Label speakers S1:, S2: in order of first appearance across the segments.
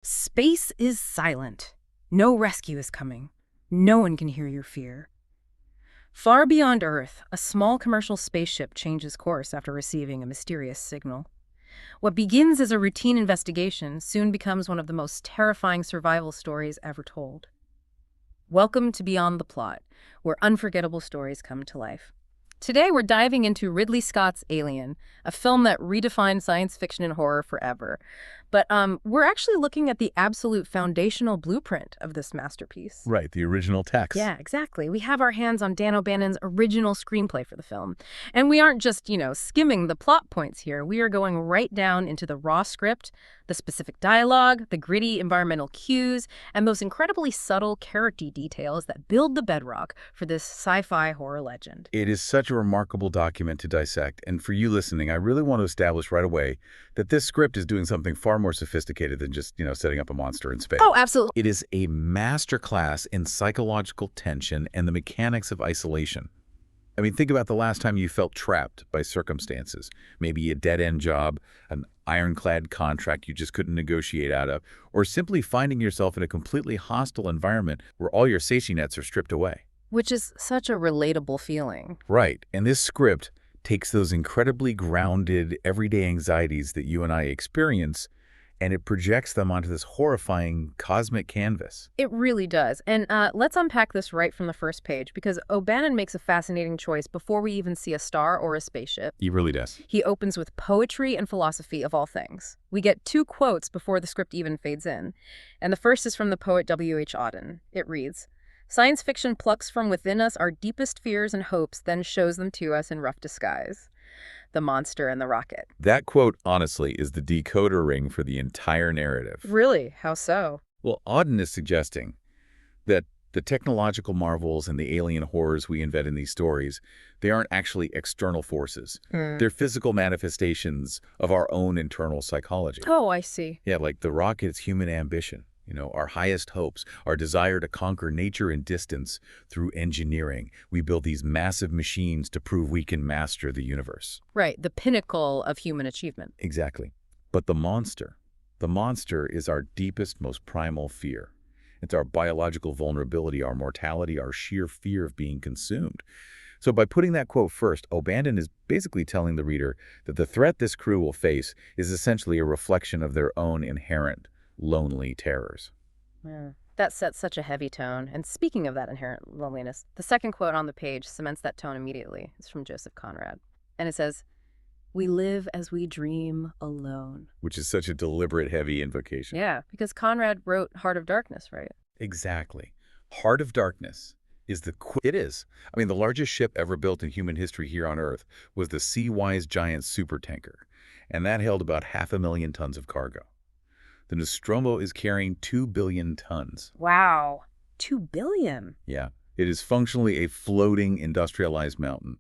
S1: Space is silent. No rescue is coming. No one can hear your fear. Far beyond Earth, a small commercial spaceship changes course after receiving a mysterious signal. What begins as a routine investigation soon becomes one of the most terrifying survival stories ever told. Welcome to Beyond the Plot, where unforgettable stories come to life. Today we're diving into Ridley Scott's Alien, a film that redefined science fiction and horror forever. But we're actually looking at the absolute foundational blueprint of this masterpiece.
S2: Right, the original text.
S1: Yeah, exactly. We have our hands on Dan O'Bannon's original screenplay for the film. And we aren't just, skimming the plot points here. We are going right down into the raw script, the specific dialogue, the gritty environmental cues, and those incredibly subtle character details that build the bedrock for this sci-fi horror legend.
S2: It is such a remarkable document to dissect, and for you listening, I really want to establish right away that this script is doing something far more sophisticated than just, setting up a monster in space.
S1: Oh, absolutely.
S2: It is a masterclass in psychological tension and the mechanics of isolation. I mean, think about the last time you felt trapped by circumstances. Maybe a dead-end job, an ironclad contract you just couldn't negotiate out of, or simply finding yourself in a completely hostile environment where all your safety nets are stripped away.
S1: Which is such a relatable feeling.
S2: Right, and this script takes those incredibly grounded, everyday anxieties that you and I experience, and it projects them onto this horrifying cosmic canvas.
S1: It really does. And let's unpack this right from the first page, because O'Bannon makes a fascinating choice before we even see a star or a spaceship.
S2: He really does.
S1: He opens with poetry and philosophy of all things. We get two quotes before the script even fades in. And the first is from the poet W.H. Auden. It reads, "Science fiction plucks from within us our deepest fears and hopes, then shows them to us in rough disguise." The monster and the rocket.
S2: That quote, honestly, is the decoder ring for the entire narrative.
S1: Really? How so?
S2: Well, Auden is suggesting that the technological marvels and the alien horrors we invent in these stories, they aren't actually external forces. They're physical manifestations of our own internal psychology.
S1: Oh, I see.
S2: Yeah, like the rocket's human ambition. Our highest hopes, our desire to conquer nature and distance through engineering. We build these massive machines to prove we can master the universe.
S1: Right, the pinnacle of human achievement.
S2: Exactly. But the monster is our deepest, most primal fear. It's our biological vulnerability, our mortality, our sheer fear of being consumed. So by putting that quote first, O'Bannon is basically telling the reader that the threat this crew will face is essentially a reflection of their own inherent lonely terrors.
S1: Yeah. That sets such a heavy tone. And speaking of that inherent loneliness, the second quote on the page cements that tone immediately. It's from Joseph Conrad. And it says, "We live as we dream alone."
S2: Which is such a deliberate, heavy invocation.
S1: Yeah, because Conrad wrote Heart of Darkness, right?
S2: Exactly. Heart of Darkness is it is. I mean, the largest ship ever built in human history here on Earth was the Sea-Wise Giant supertanker, and that held about 500,000 tons of cargo. The Nostromo is carrying 2 billion tons.
S1: Wow. 2 billion?
S2: Yeah. It is functionally a floating industrialized mountain.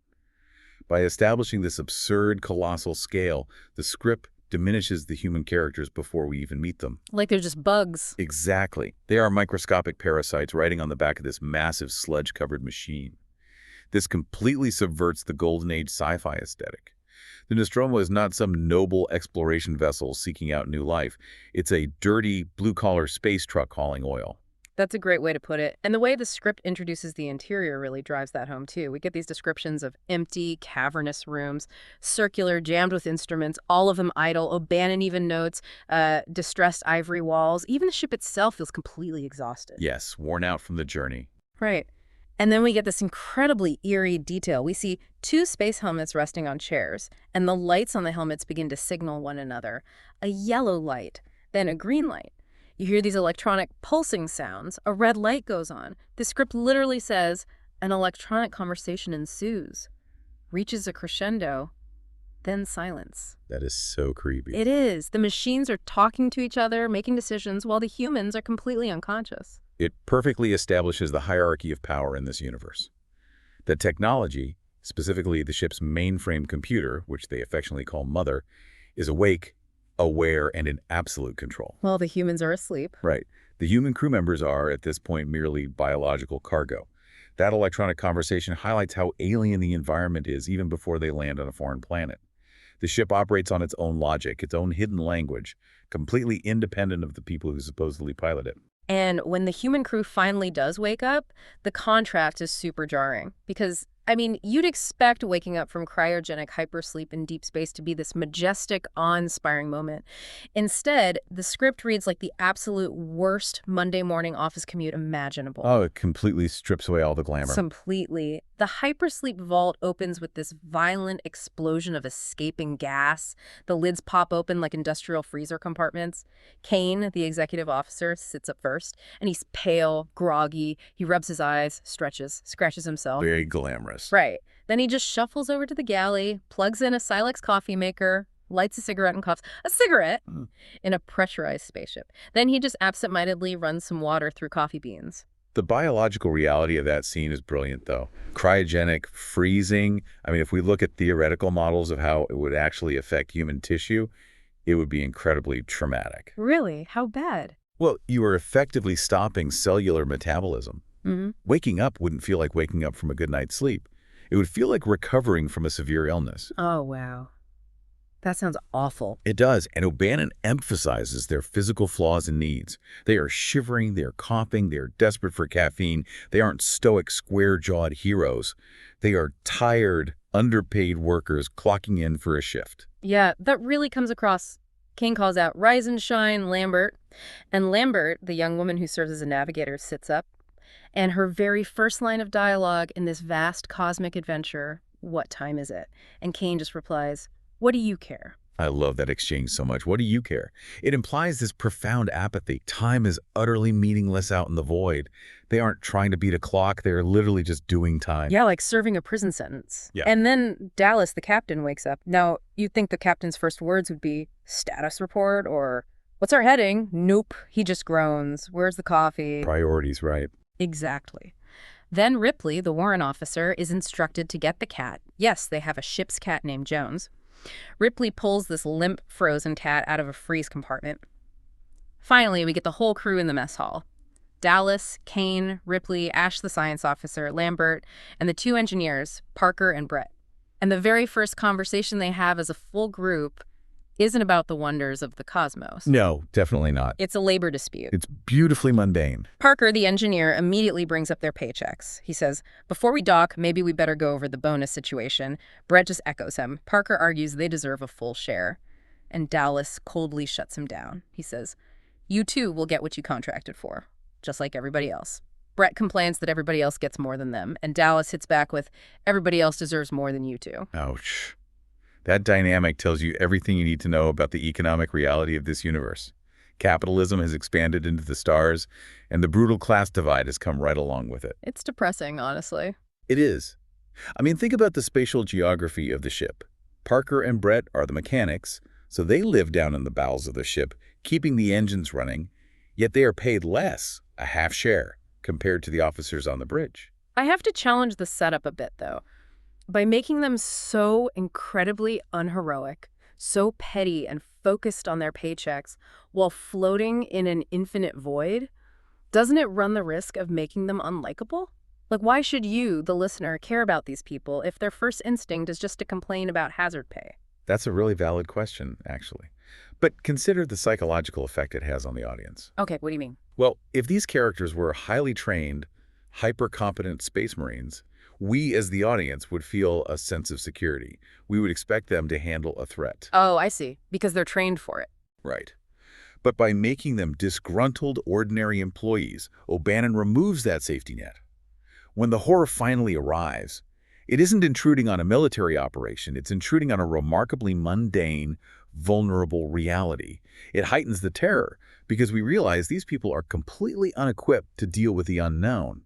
S2: By establishing this absurd, colossal scale, the script diminishes the human characters before we even meet them.
S1: Like they're just bugs.
S2: Exactly. They are microscopic parasites riding on the back of this massive sludge-covered machine. This completely subverts the Golden Age sci-fi aesthetic. The Nostromo is not some noble exploration vessel seeking out new life. It's a dirty, blue-collar space truck hauling oil.
S1: That's a great way to put it. And the way the script introduces the interior really drives that home, too. We get these descriptions of empty, cavernous rooms, circular, jammed with instruments, all of them idle. O'Bannon even notes distressed ivory walls. Even the ship itself feels completely exhausted.
S2: Yes, worn out from the journey.
S1: Right. And then we get this incredibly eerie detail. We see 2 space helmets resting on chairs, and the lights on the helmets begin to signal one another. A yellow light, then a green light. You hear these electronic pulsing sounds. A red light goes on. The script literally says, an electronic conversation ensues, reaches a crescendo, then silence.
S2: That is so creepy.
S1: It is. The machines are talking to each other, making decisions, while the humans are completely unconscious.
S2: It perfectly establishes the hierarchy of power in this universe. The technology, specifically the ship's mainframe computer, which they affectionately call Mother, is awake, aware, and in absolute control.
S1: Well, the humans are asleep.
S2: Right. The human crew members are, at this point, merely biological cargo. That electronic conversation highlights how alien the environment is even before they land on a foreign planet. The ship operates on its own logic, its own hidden language, completely independent of the people who supposedly pilot it.
S1: And when the human crew finally does wake up, the contrast is super jarring. Because, I mean, you'd expect waking up from cryogenic hypersleep in deep space to be this majestic, awe-inspiring moment. Instead, the script reads like the absolute worst Monday morning office commute imaginable.
S2: Oh, it completely strips away all the glamour.
S1: Completely. The hypersleep vault opens with this violent explosion of escaping gas. The lids pop open like industrial freezer compartments. Kane, the executive officer, sits up first, and he's pale, groggy. He rubs his eyes, stretches, scratches himself.
S2: Very glamorous.
S1: Right. Then he just shuffles over to the galley, plugs in a Silex coffee maker, lights a cigarette and coughs a cigarette in a pressurized spaceship. Then he just absentmindedly runs some water through coffee beans.
S2: The biological reality of that scene is brilliant, though. Cryogenic freezing. I mean, if we look at theoretical models of how it would actually affect human tissue, it would be incredibly traumatic.
S1: Really? How bad?
S2: Well, you are effectively stopping cellular metabolism. Waking up wouldn't feel like waking up from a good night's sleep. It would feel like recovering from a severe illness.
S1: Oh, wow. That sounds awful.
S2: It does, and O'Bannon emphasizes their physical flaws and needs. They are shivering, they are coughing, they are desperate for caffeine. They aren't stoic, square-jawed heroes. They are tired, underpaid workers clocking in for a shift.
S1: Yeah, that really comes across. Kane calls out, "Rise and shine, Lambert." And Lambert, the young woman who serves as a navigator, sits up. And her very first line of dialogue in this vast cosmic adventure, "What time is it?" And Kane just replies, "What do you care?"
S2: I love that exchange so much. What do you care? It implies this profound apathy. Time is utterly meaningless out in the void. They aren't trying to beat a clock. They're literally just doing time.
S1: Yeah, like serving a prison sentence.
S2: Yeah.
S1: And then Dallas, the captain, wakes up. Now, you'd think the captain's first words would be, "Status report," or "What's our heading?" Nope. He just groans. "Where's the coffee?"
S2: Priorities, right?
S1: Exactly. Then Ripley, the warrant officer, is instructed to get the cat. Yes, they have a ship's cat named Jones. Ripley pulls this limp, frozen cat out of a freeze compartment. Finally, we get the whole crew in the mess hall. Dallas, Kane, Ripley, Ash the science officer, Lambert, and the two engineers, Parker and Brett. And the very first conversation they have as a full group isn't about the wonders of the cosmos.
S2: No, definitely not.
S1: It's a labor dispute.
S2: It's beautifully mundane.
S1: Parker, the engineer, immediately brings up their paychecks. He says, "Before we dock, maybe we better go over the bonus situation." Brett just echoes him. Parker argues they deserve a full share. And Dallas coldly shuts him down. He says, "You too will get what you contracted for, just like everybody else." Brett complains that everybody else gets more than them, and Dallas hits back with, "Everybody else deserves more than you two."
S2: Ouch. That dynamic tells you everything you need to know about the economic reality of this universe. Capitalism has expanded into the stars, and the brutal class divide has come right along with it.
S1: It's depressing, honestly.
S2: It is. I mean, think about the spatial geography of the ship. Parker and Brett are the mechanics, so they live down in the bowels of the ship, keeping the engines running, yet they are paid less, a half share, compared to the officers on the bridge.
S1: I have to challenge the setup a bit, though. By making them so incredibly unheroic, so petty and focused on their paychecks while floating in an infinite void, doesn't it run the risk of making them unlikable? Like, why should you, the listener, care about these people if their first instinct is just to complain about hazard pay?
S2: That's a really valid question, actually. But consider the psychological effect it has on the audience.
S1: Okay, what do you mean?
S2: Well, if these characters were highly trained, hyper-competent space marines, we as the audience would feel a sense of security. We would expect them to handle a threat.
S1: Oh, I see. Because they're trained for it.
S2: Right. But by making them disgruntled, ordinary employees, O'Bannon removes that safety net. When the horror finally arrives, it isn't intruding on a military operation. It's intruding on a remarkably mundane, vulnerable reality. It heightens the terror because we realize these people are completely unequipped to deal with the unknown.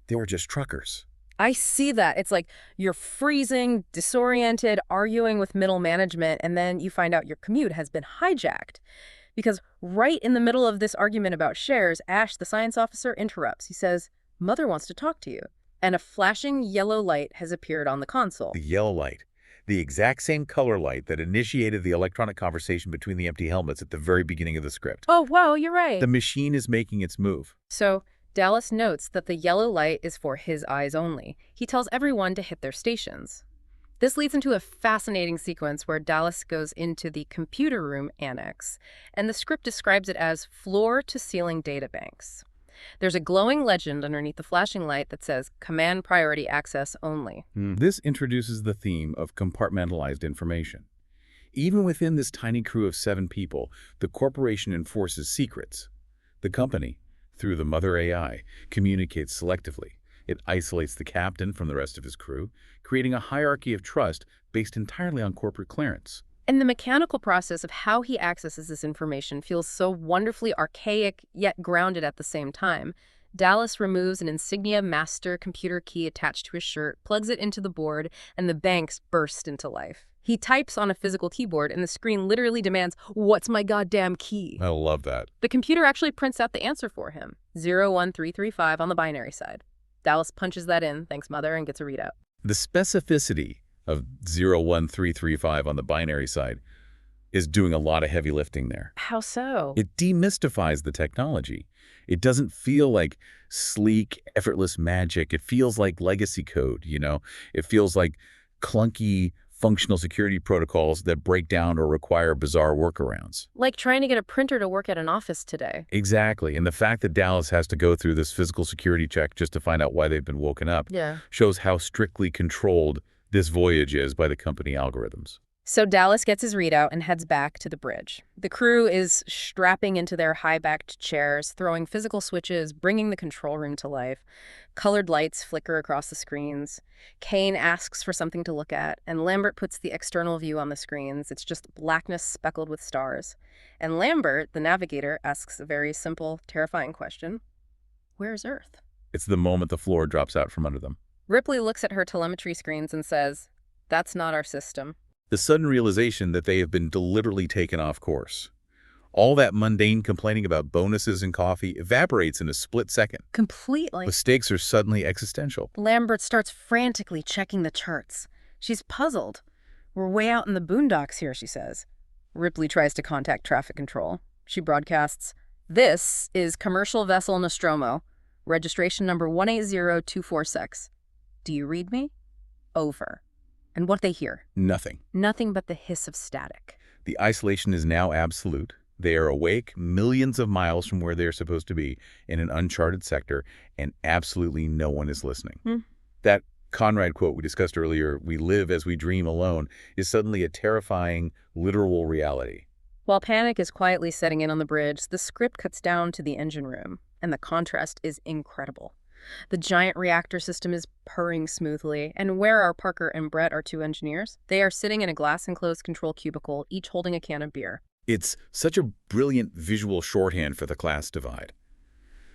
S2: They were just truckers.
S1: I see that. It's like you're freezing, disoriented, arguing with middle management, and then you find out your commute has been hijacked. Because right in the middle of this argument about shares, Ash, the science officer, interrupts. He says, "Mother wants to talk to you." And a flashing yellow light has appeared on the console.
S2: The yellow light. The exact same color light that initiated the electronic conversation between the empty helmets at the very beginning of the script.
S1: Oh, wow, you're right.
S2: The machine is making its move.
S1: So Dallas notes that the yellow light is for his eyes only. He tells everyone to hit their stations. This leads into a fascinating sequence where Dallas goes into the computer room annex, and the script describes it as floor-to-ceiling databanks. There's a glowing legend underneath the flashing light that says, "Command priority access only."
S2: This introduces the theme of compartmentalized information. Even within this tiny crew of 7 people, the corporation enforces secrets. The company, through the mother AI, communicates selectively. It isolates the captain from the rest of his crew, creating a hierarchy of trust based entirely on corporate clearance.
S1: And the mechanical process of how he accesses this information feels so wonderfully archaic, yet grounded at the same time. Dallas removes an insignia master computer key attached to his shirt, plugs it into the board, and the banks burst into life. He types on a physical keyboard, and the screen literally demands, "What's my goddamn key?"
S2: I love that.
S1: The computer actually prints out the answer for him, 01335 on the binary side. Dallas punches that in, thanks Mother, and gets a readout.
S2: The specificity of 01335 on the binary side is doing a lot of heavy lifting there.
S1: How so?
S2: It demystifies the technology. It doesn't feel like sleek, effortless magic. It feels like legacy code, you know? It feels like clunky, functional security protocols that break down or require bizarre workarounds.
S1: Like trying to get a printer to work at an office today.
S2: Exactly. And the fact that Dallas has to go through this physical security check just to find out why they've been woken up shows how strictly controlled this voyage is by the company algorithms.
S1: So Dallas gets his readout and heads back to the bridge. The crew is strapping into their high-backed chairs, throwing physical switches, bringing the control room to life. Colored lights flicker across the screens. Kane asks for something to look at, and Lambert puts the external view on the screens. It's just blackness speckled with stars. And Lambert, the navigator, asks a very simple, terrifying question. Where's Earth?
S2: It's the moment the floor drops out from under them.
S1: Ripley looks at her telemetry screens and says, "That's not our system."
S2: The sudden realization that they have been deliberately taken off course. All that mundane complaining about bonuses and coffee evaporates in a split second.
S1: Completely.
S2: The stakes are suddenly existential.
S1: Lambert starts frantically checking the charts. She's puzzled. "We're way out in the boondocks here," she says. Ripley tries to contact traffic control. She broadcasts, "This is commercial vessel Nostromo, registration number 180246. Do you read me?" Over. And what they hear?
S2: Nothing.
S1: Nothing but the hiss of static.
S2: The isolation is now absolute. They are awake millions of miles from where they're supposed to be in an uncharted sector, and absolutely no one is listening. That Conrad quote we discussed earlier, "We live as we dream alone," is suddenly a terrifying, literal reality.
S1: While panic is quietly setting in on the bridge, the script cuts down to the engine room, and the contrast is incredible. The giant reactor system is purring smoothly, and where are Parker and Brett, our 2 engineers? They are sitting in a glass-enclosed control cubicle, each holding a can of beer.
S2: It's such a brilliant visual shorthand for the class divide.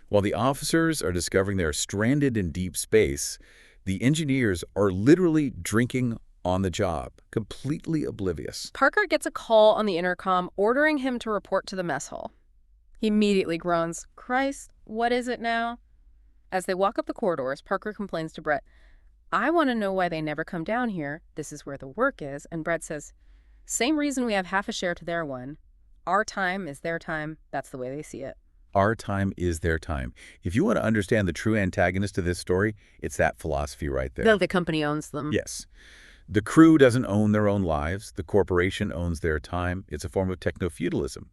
S2: While the officers are discovering they're stranded in deep space, the engineers are literally drinking on the job, completely oblivious.
S1: Parker gets a call on the intercom ordering him to report to the mess hall. He immediately groans, "Christ, what is it now?" As they walk up the corridors, Parker complains to Brett, "I want to know why they never come down here. This is where the work is." And Brett says, "Same reason we have half a share to their one. Our time is their time. That's the way they see it."
S2: Our time is their time. If you want to understand the true antagonist of this story, it's that philosophy right there.
S1: The company owns them.
S2: Yes. The crew doesn't own their own lives. The corporation owns their time. It's a form of techno-feudalism.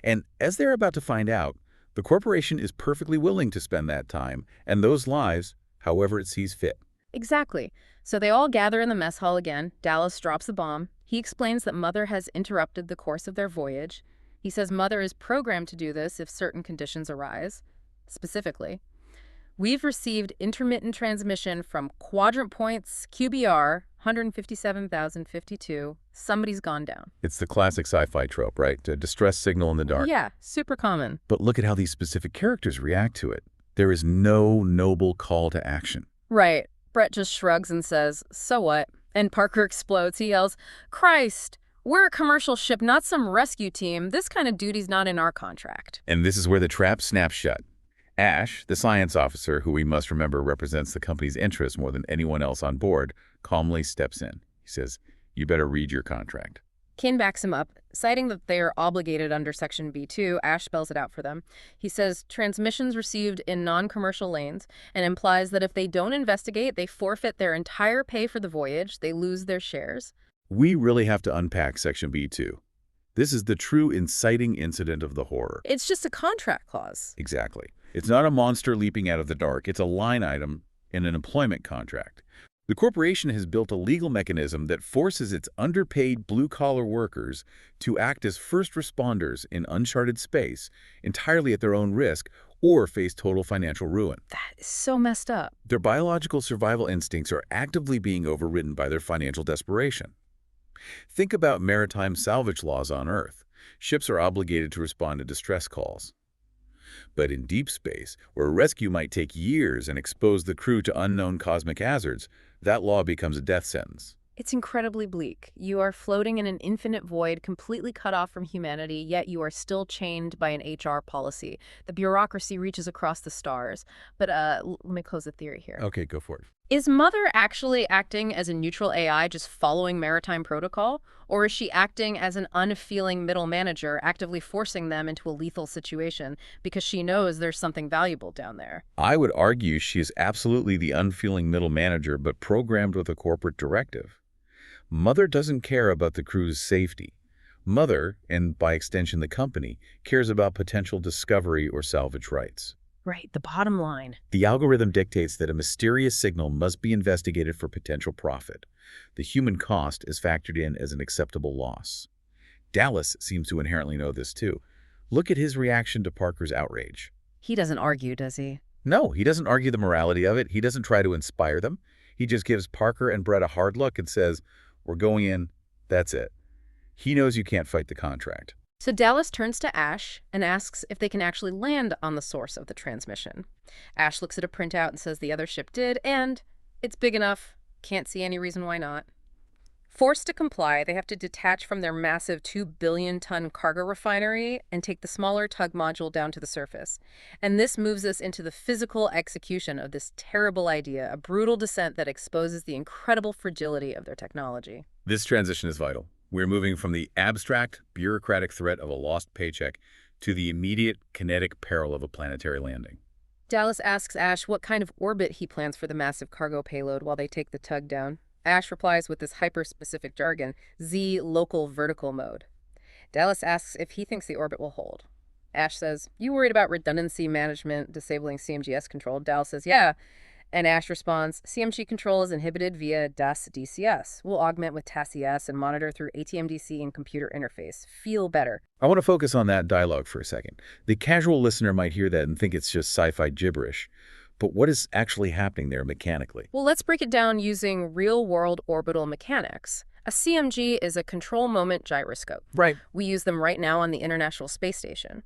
S2: And as they're about to find out, the corporation is perfectly willing to spend that time and those lives however it sees fit.
S1: Exactly. So they all gather in the mess hall again. Dallas drops a bomb. He explains that Mother has interrupted the course of their voyage. He says Mother is programmed to do this if certain conditions arise. Specifically, "We've received intermittent transmission from quadrant points QBR 157,052. Somebody's gone down."
S2: It's the classic sci-fi trope, right? A distress signal in the dark.
S1: Yeah, super common.
S2: But look at how these specific characters react to it. There is no noble call to action.
S1: Right. Brett just shrugs and says, "So what?" And Parker explodes. He yells, "Christ, we're a commercial ship, not some rescue team. This kind of duty's not in our contract."
S2: And this is where the trap snaps shut. Ash, the science officer, who we must remember represents the company's interests more than anyone else on board, calmly steps in. He says, "You better read your contract."
S1: Kin backs him up, citing that they are obligated under Section B2. Ash spells it out for them. He says transmissions received in non-commercial lanes and implies that if they don't investigate, they forfeit their entire pay for the voyage, they lose their shares.
S2: We really have to unpack Section B2. This is the true inciting incident of the horror.
S1: It's just a contract clause.
S2: Exactly. It's not a monster leaping out of the dark. It's a line item in an employment contract. The corporation has built a legal mechanism that forces its underpaid blue-collar workers to act as first responders in uncharted space, entirely at their own risk, or face total financial ruin.
S1: That is so messed up.
S2: Their biological survival instincts are actively being overridden by their financial desperation. Think about maritime salvage laws on Earth. Ships are obligated to respond to distress calls. But in deep space, where rescue might take years and expose the crew to unknown cosmic hazards, that law becomes a death sentence.
S1: It's incredibly bleak. You are floating in an infinite void, completely cut off from humanity, yet you are still chained by an HR policy. The bureaucracy reaches across the stars. But let me close the theory here.
S2: Okay, go for it.
S1: Is Mother actually acting as a neutral AI just following maritime protocol? Or is she acting as an unfeeling middle manager, actively forcing them into a lethal situation because she knows there's something valuable down there?
S2: I would argue she is absolutely the unfeeling middle manager, but programmed with a corporate directive. Mother doesn't care about the crew's safety. Mother, and by extension the company, cares about potential discovery or salvage rights.
S1: Right, the bottom line.
S2: The algorithm dictates that a mysterious signal must be investigated for potential profit. The human cost is factored in as an acceptable loss. Dallas seems to inherently know this too. Look at his reaction to Parker's outrage.
S1: He doesn't argue, does he?
S2: No, he doesn't argue the morality of it. He doesn't try to inspire them. He just gives Parker and Brett a hard look and says, "We're going in. That's it." He knows you can't fight the contract.
S1: So Dallas turns to Ash and asks if they can actually land on the source of the transmission. Ash looks at a printout and says the other ship did, and it's big enough. Can't see any reason why not. Forced to comply, they have to detach from their massive 2-billion-ton cargo refinery and take the smaller tug module down to the surface. And this moves us into the physical execution of this terrible idea, a brutal descent that exposes the incredible fragility of their technology.
S2: This transition is vital. We're moving from the abstract, bureaucratic threat of a lost paycheck to the immediate, kinetic peril of a planetary landing.
S1: Dallas asks Ash what kind of orbit he plans for the massive cargo payload while they take the tug down. Ash replies with this hyper-specific jargon, Z local vertical mode. Dallas asks if he thinks the orbit will hold. Ash says, "You worried about redundancy management, disabling CMGS control?" Dallas says, "Yeah." And Ash responds, "CMG control is inhibited via DAS DCS. We'll augment with TAS-ES and monitor through ATMDC and computer interface. Feel better."
S2: I want to focus on that dialogue for a second. The casual listener might hear that and think it's just sci-fi gibberish. But what is actually happening there mechanically?
S1: Well, let's break it down using real-world orbital mechanics. A CMG is a control moment gyroscope.
S2: Right.
S1: We use them right now on the International Space Station.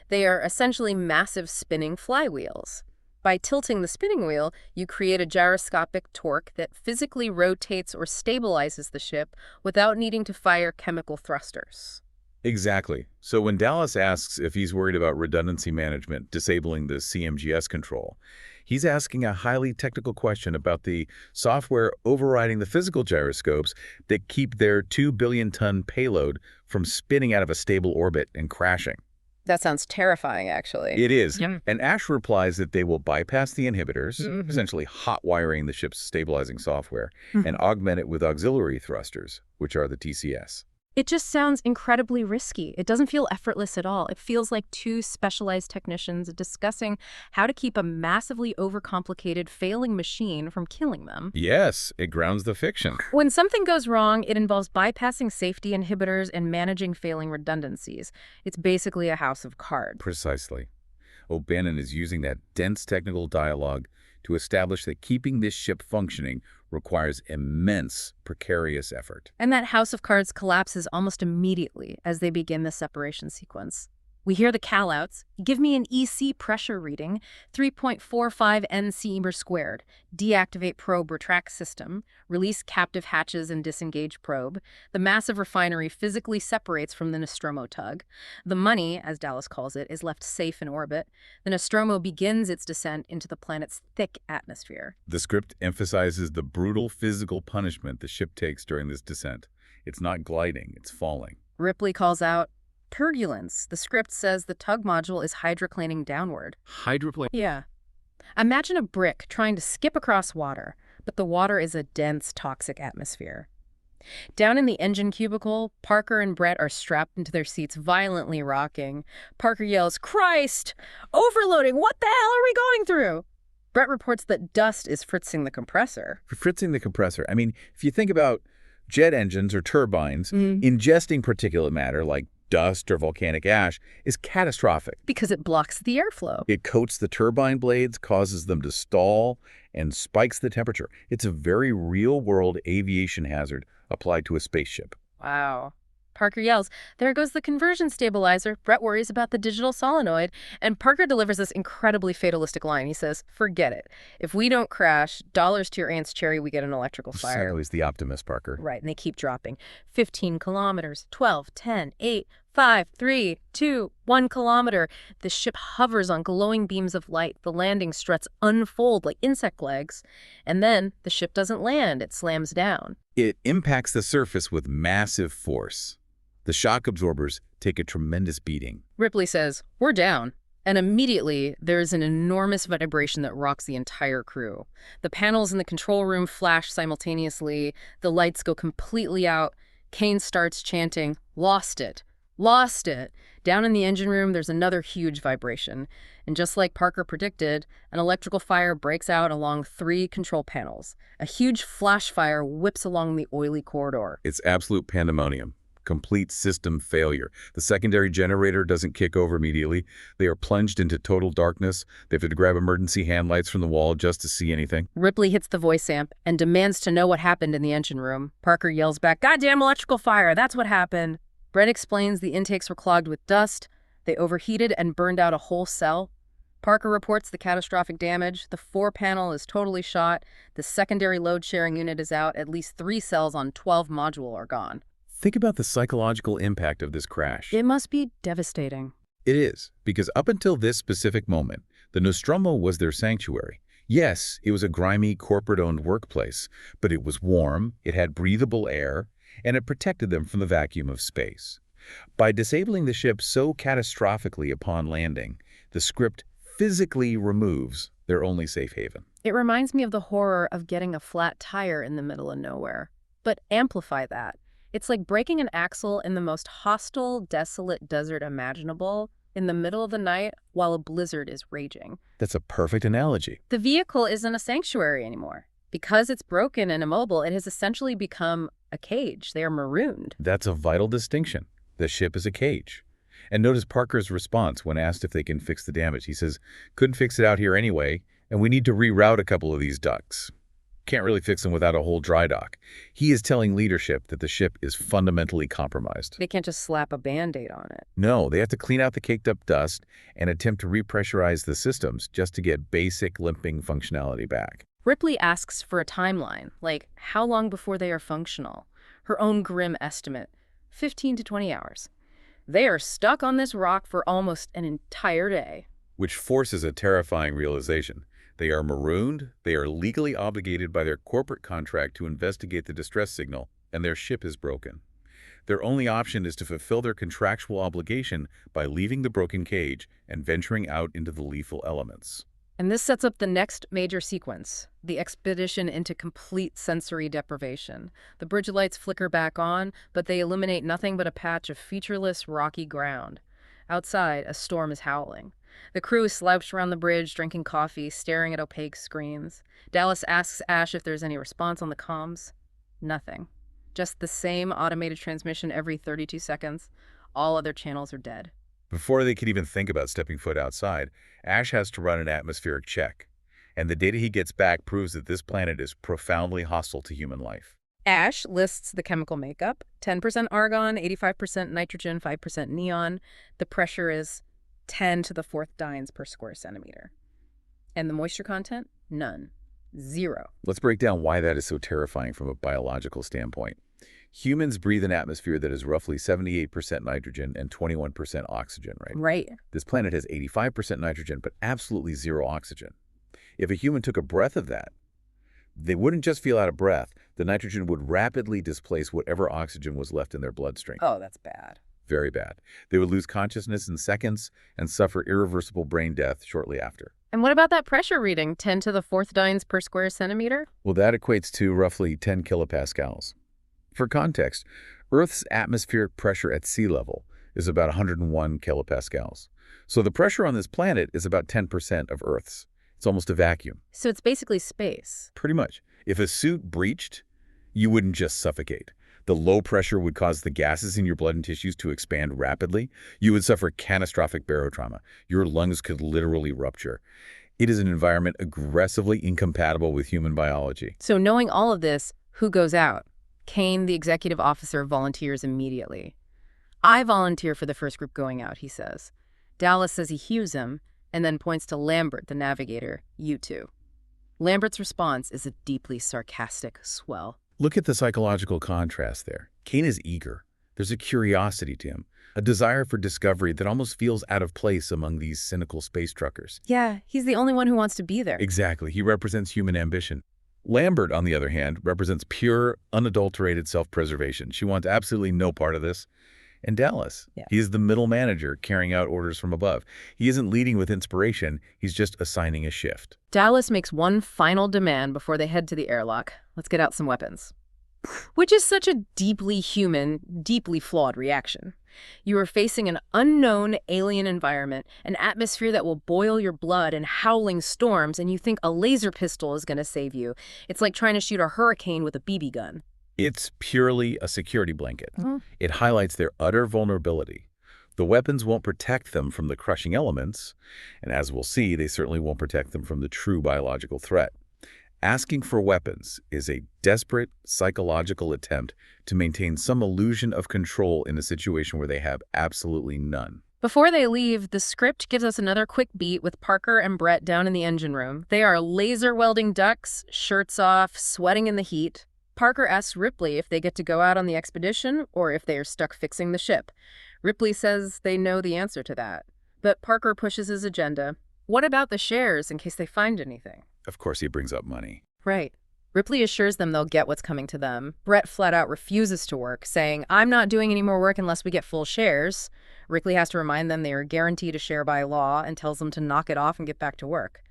S1: They are essentially massive spinning flywheels. By tilting the spinning wheel, you create a gyroscopic torque that physically rotates or stabilizes the ship without needing to fire chemical thrusters.
S2: Exactly. So when Dallas asks if he's worried about redundancy management, disabling the CMGS control, he's asking a highly technical question about the software overriding the physical gyroscopes that keep their 2-billion-ton payload from spinning out of a stable orbit and crashing.
S1: That sounds terrifying, actually.
S2: It is.
S1: Yeah.
S2: And Ash replies that they will bypass the inhibitors, essentially hot wiring the ship's stabilizing software, and augment it with auxiliary thrusters, which are the TCS.
S1: It just sounds incredibly risky. It doesn't feel effortless at all. It feels like two specialized technicians discussing how to keep a massively overcomplicated failing machine from killing them.
S2: Yes, it grounds the fiction.
S1: When something goes wrong, it involves bypassing safety inhibitors and managing failing redundancies. It's basically a house of cards.
S2: Precisely. O'Bannon is using that dense technical dialogue to establish that keeping this ship functioning requires immense, precarious effort.
S1: And that house of cards collapses almost immediately as they begin the separation sequence. We hear the callouts. Give me an EC pressure reading, 3.45 ncm squared. Deactivate probe retract system. Release captive hatches and disengage probe. The massive refinery physically separates from the Nostromo tug. The money, as Dallas calls it, is left safe in orbit. The Nostromo begins its descent into the planet's thick atmosphere.
S2: The script emphasizes the brutal physical punishment the ship takes during this descent. It's not gliding, it's falling.
S1: Ripley calls out, turbulence. The script says the tug module is hydroplaning downward.
S2: Hydroplane?
S1: Yeah. Imagine a brick trying to skip across water, but the water is a dense, toxic atmosphere. Down in the engine cubicle, Parker and Brett are strapped into their seats, violently rocking. Parker yells, "Christ! Overloading! What the hell are we going through?" Brett reports that dust is fritzing the compressor.
S2: Fritzing the compressor. I mean, if you think about jet engines or turbines, ingesting particulate matter like dust or volcanic ash is catastrophic.
S1: Because it blocks the airflow.
S2: It coats the turbine blades, causes them to stall, and spikes the temperature. It's a very real-world aviation hazard applied to a spaceship.
S1: Wow. Parker yells, "There goes the conversion stabilizer." Brett worries about the digital solenoid, and Parker delivers this incredibly fatalistic line. He says, "Forget it. If we don't crash, dollars to your aunt's cherry, we get an electrical fire."
S2: Always the optimist, Parker.
S1: Right, and they keep dropping. 15 kilometers, 12, 10, 8, 5, 3, 2, 1 kilometer. The ship hovers on glowing beams of light. The landing struts unfold like insect legs. And then the ship doesn't land. It slams down.
S2: It impacts the surface with massive force. The shock absorbers take a tremendous beating.
S1: Ripley says, "We're down." And immediately, there's an enormous vibration that rocks the entire crew. The panels in the control room flash simultaneously. The lights go completely out. Kane starts chanting, "Lost it. Lost it." Down in the engine room, there's another huge vibration. And just like Parker predicted, an electrical fire breaks out along 3 control panels. A huge flash fire whips along the oily corridor.
S2: It's absolute pandemonium. Complete system failure. The secondary generator doesn't kick over immediately. They are plunged into total darkness. They have to grab emergency hand lights from the wall just to see anything.
S1: Ripley hits the voice amp and demands to know what happened in the engine room. Parker yells back, "Goddamn electrical fire, that's what happened." Brett explains the intakes were clogged with dust. They overheated and burned out a whole cell. Parker reports the catastrophic damage. The 4-panel is totally shot. The secondary load-sharing unit is out. At least 3 cells on 12 module are gone.
S2: Think about the psychological impact of this crash.
S1: It must be devastating.
S2: It is, because up until this specific moment, the Nostromo was their sanctuary. Yes, it was a grimy, corporate-owned workplace, but it was warm, it had breathable air, and it protected them from the vacuum of space. By disabling the ship so catastrophically upon landing, the script physically removes their only safe haven.
S1: It reminds me of the horror of getting a flat tire in the middle of nowhere. But amplify that. It's like breaking an axle in the most hostile, desolate desert imaginable in the middle of the night while a blizzard is raging.
S2: That's a perfect analogy.
S1: The vehicle isn't a sanctuary anymore. Because it's broken and immobile, it has essentially become a cage. They are marooned.
S2: That's a vital distinction. The ship is a cage. And notice Parker's response when asked if they can fix the damage. He says, "Couldn't fix it out here anyway, and we need to reroute a couple of these ducts. Can't really fix them without a whole dry dock." He is telling leadership that the ship is fundamentally compromised.
S1: They can't just slap a Band-Aid on it.
S2: No, they have to clean out the caked-up dust and attempt to repressurize the systems just to get basic limping functionality back.
S1: Ripley asks for a timeline, like how long before they are functional. Her own grim estimate, 15 to 20 hours. They are stuck on this rock for almost an entire day.
S2: Which forces a terrifying realization. They are marooned, they are legally obligated by their corporate contract to investigate the distress signal, and their ship is broken. Their only option is to fulfill their contractual obligation by leaving the broken cage and venturing out into the lethal elements.
S1: And this sets up the next major sequence, the expedition into complete sensory deprivation. The bridge lights flicker back on, but they illuminate nothing but a patch of featureless, rocky ground. Outside, a storm is howling. The crew is slouched around the bridge, drinking coffee, staring at opaque screens. Dallas asks Ash if there's any response on the comms. Nothing. Just the same automated transmission every 32 seconds. All other channels are dead.
S2: Before they can even think about stepping foot outside, Ash has to run an atmospheric check. And the data he gets back proves that this planet is profoundly hostile to human life.
S1: Ash lists the chemical makeup, 10% argon, 85% nitrogen, 5% neon. The pressure is 10 to the 4th dynes per square centimeter. And the moisture content? None. 0.
S2: Let's break down why that is so terrifying from a biological standpoint. Humans breathe an atmosphere that is roughly 78% nitrogen and 21% oxygen, right?
S1: Right.
S2: This planet has 85% nitrogen, but absolutely 0 oxygen. If a human took a breath of that, they wouldn't just feel out of breath, The nitrogen would rapidly displace whatever oxygen was left in their bloodstream.
S1: Oh, that's bad.
S2: Very bad. They would lose consciousness in seconds and suffer irreversible brain death shortly after.
S1: And what about that pressure reading, 10 to the 4th dynes per square centimeter?
S2: Well, that equates to roughly 10 kilopascals. For context, Earth's atmospheric pressure at sea level is about 101 kilopascals. So the pressure on this planet is about 10% of Earth's. It's almost a vacuum.
S1: So it's basically space.
S2: Pretty much. If a suit breached, you wouldn't just suffocate. The low pressure would cause the gases in your blood and tissues to expand rapidly. You would suffer catastrophic barotrauma. Your lungs could literally rupture. It is an environment aggressively incompatible with human biology.
S1: So knowing all of this, who goes out? Kane, the executive officer, volunteers immediately. I volunteer for the first group going out, he says. Dallas says he hears him, and then points to Lambert, the navigator. You too. Lambert's response is a deeply sarcastic swell.
S2: Look at the psychological contrast there. Kane is eager. There's a curiosity to him, a desire for discovery that almost feels out of place among these cynical space truckers.
S1: Yeah, he's the only one who wants to be there.
S2: Exactly. He represents human ambition. Lambert, on the other hand, represents pure, unadulterated self-preservation. She wants absolutely no part of this. And Dallas, he is the middle manager carrying out orders from above. He isn't leading with inspiration. He's just assigning a shift.
S1: Dallas makes one final demand before they head to the airlock. Let's get out some weapons. Which is such a deeply human, deeply flawed reaction. You are facing an unknown alien environment, an atmosphere that will boil your blood and howling storms, and you think a laser pistol is going to save you. It's like trying to shoot a hurricane with a BB gun.
S2: It's purely a security blanket. It highlights their utter vulnerability. The weapons won't protect them from the crushing elements, and as we'll see, they certainly won't protect them from the true biological threat. Asking for weapons is a desperate psychological attempt to maintain some illusion of control in a situation where they have absolutely none.
S1: Before they leave, the script gives us another quick beat with Parker and Brett down in the engine room. They are laser welding ducks, shirts off, sweating in the heat. Parker asks Ripley if they get to go out on the expedition or if they are stuck fixing the ship. Ripley says they know the answer to that. But Parker pushes his agenda. What about the shares in case they find anything?
S2: Of course, he brings up money.
S1: Right. Ripley assures them they'll get what's coming to them. Brett flat out refuses to work, saying, I'm not doing any more work unless we get full shares. Ripley has to remind them they are guaranteed a share by law and tells them to knock it off and get back to work.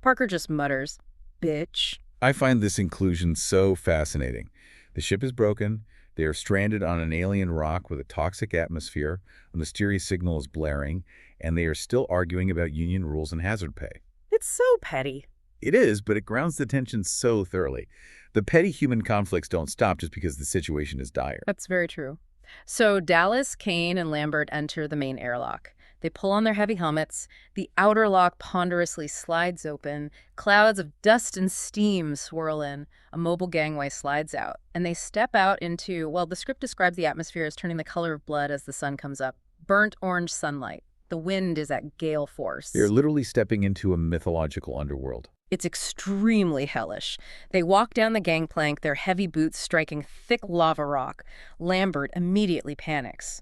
S1: Parker just mutters, bitch.
S2: I find this inclusion so fascinating. The ship is broken. They are stranded on an alien rock with a toxic atmosphere. A mysterious signal is blaring, and they are still arguing about union rules and hazard pay.
S1: It's so petty.
S2: It is, but it grounds the tension so thoroughly. The petty human conflicts don't stop just because the situation is dire.
S1: That's very true. So Dallas, Kane, and Lambert enter the main airlock. They pull on their heavy helmets. The outer lock ponderously slides open. Clouds of dust and steam swirl in. A mobile gangway slides out. And they step out into, well, the script describes the atmosphere as turning the color of blood as the sun comes up. Burnt orange sunlight. The wind is at gale force.
S2: They're literally stepping into a mythological underworld.
S1: It's extremely hellish. They walk down the gangplank, their heavy boots striking thick lava rock. Lambert immediately panics.